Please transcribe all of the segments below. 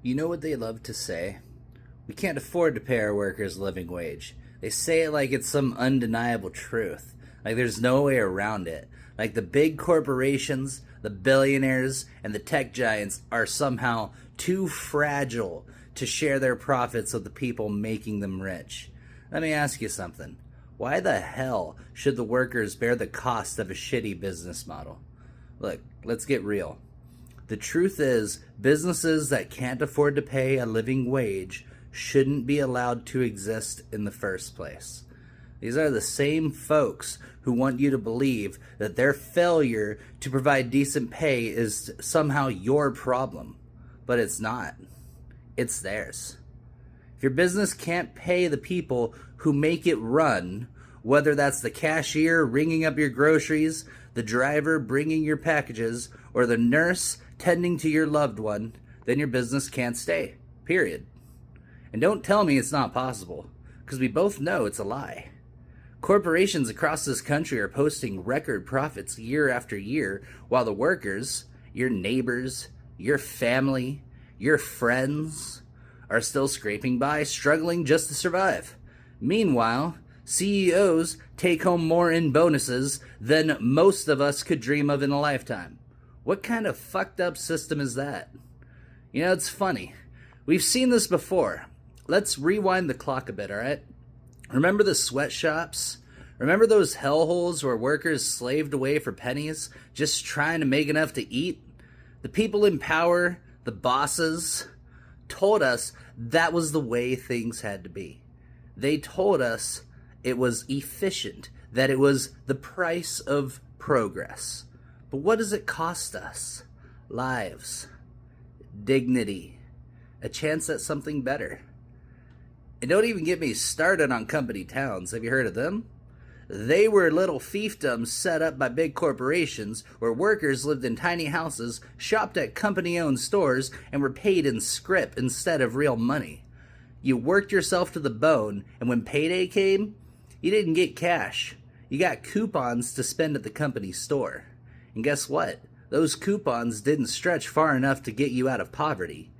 You know what they love to say? We can't afford to pay our workers a living wage. They say it like it's some undeniable truth, like there's no way around it. Like the big corporations, the billionaires, and the tech giants are somehow too fragile to share their profits with the people making them rich. Let me ask you something. Why the hell should the workers bear the cost of a shitty business model? Look, let's get real. The truth is, businesses that can't afford to pay a living wage shouldn't be allowed to exist in the first place. These are the same folks who want you to believe that their failure to provide decent pay is somehow your problem. But it's not. It's theirs. If your business can't pay the people who make it run, whether that's the cashier ringing up your groceries, the driver bringing your packages, or the nurse tending to your loved one, then your business can't stay. Period. And don't tell me it's not possible, because we both know it's a lie. Corporations across this country are posting record profits year after year, while the workers, your neighbors, your family, your friends, are still scraping by, struggling just to survive. Meanwhile, CEOs take home more in bonuses than most of us could dream of in a lifetime. What kind of fucked up system is that? You know, it's funny. We've seen this before. Let's rewind the clock a bit, alright? Remember the sweatshops? Remember those hellholes where workers slaved away for pennies, just trying to make enough to eat? The people in power, the bosses, told us that was the way things had to be. They told us it was efficient, that it was the price of progress. But what does it cost us? Lives, dignity, a chance at something better. And don't even get me started on company towns. Have you heard of them? They were little fiefdoms set up by big corporations where workers lived in tiny houses, shopped at company-owned stores, and were paid in scrip instead of real money. You worked yourself to the bone, and when payday came, you didn't get cash. You got coupons to spend at the company store. And guess what? Those coupons didn't stretch far enough to get you out of poverty.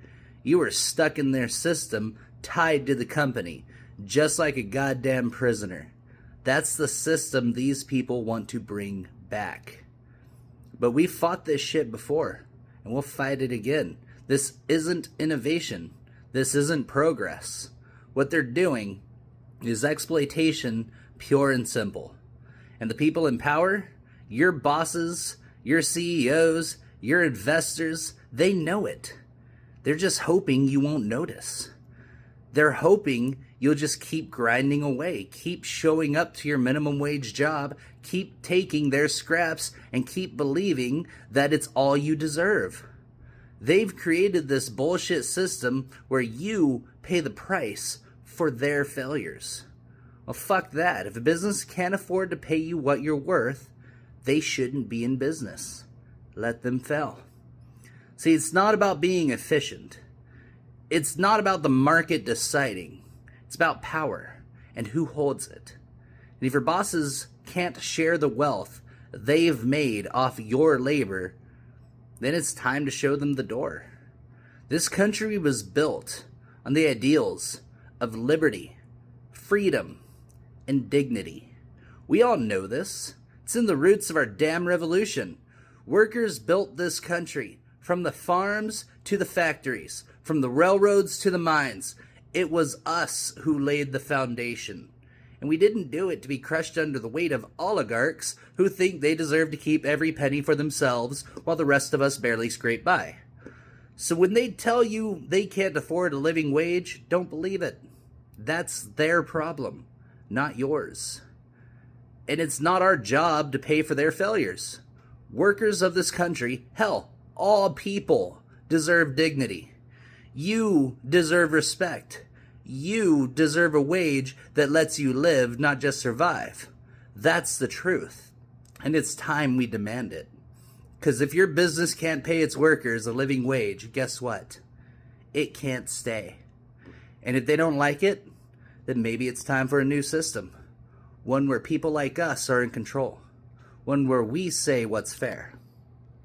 You were stuck in their system, tied to the company, just like a goddamn prisoner. That's the system these people want to bring back. But we fought this shit before, and we'll fight it again. This isn't innovation. This isn't progress. What they're doing is exploitation, pure and simple. And the people in power, your bosses, your CEOs, your investors, they know it. They're just hoping you won't notice. They're hoping you'll just keep grinding away, keep showing up to your minimum wage job, keep taking their scraps, and keep believing that it's all you deserve. They've created this bullshit system where you pay the price for their failures. Well, fuck that. If a business can't afford to pay you what you're worth, they shouldn't be in business. Let them fail. See, it's not about being efficient. It's not about the market deciding. It's about power and who holds it. And if your bosses can't share the wealth they've made off your labor, then it's time to show them the door. This country was built on the ideals of liberty, freedom, and dignity. We all know this. It's in the roots of our damn revolution. Workers built this country, from the farms to the factories, from the railroads to the mines. It was us who laid the foundation. And we didn't do it to be crushed under the weight of oligarchs who think they deserve to keep every penny for themselves while the rest of us barely scrape by. So when they tell you they can't afford a living wage, don't believe it. That's their problem, not yours. And it's not our job to pay for their failures. Workers of this country, hell, all people deserve dignity. You deserve respect. You deserve a wage that lets you live, not just survive. That's the truth. And it's time we demand it. Because if your business can't pay its workers a living wage, guess what? It can't stay. And if they don't like it, then maybe it's time for a new system. One where people like us are in control. One where we say what's fair.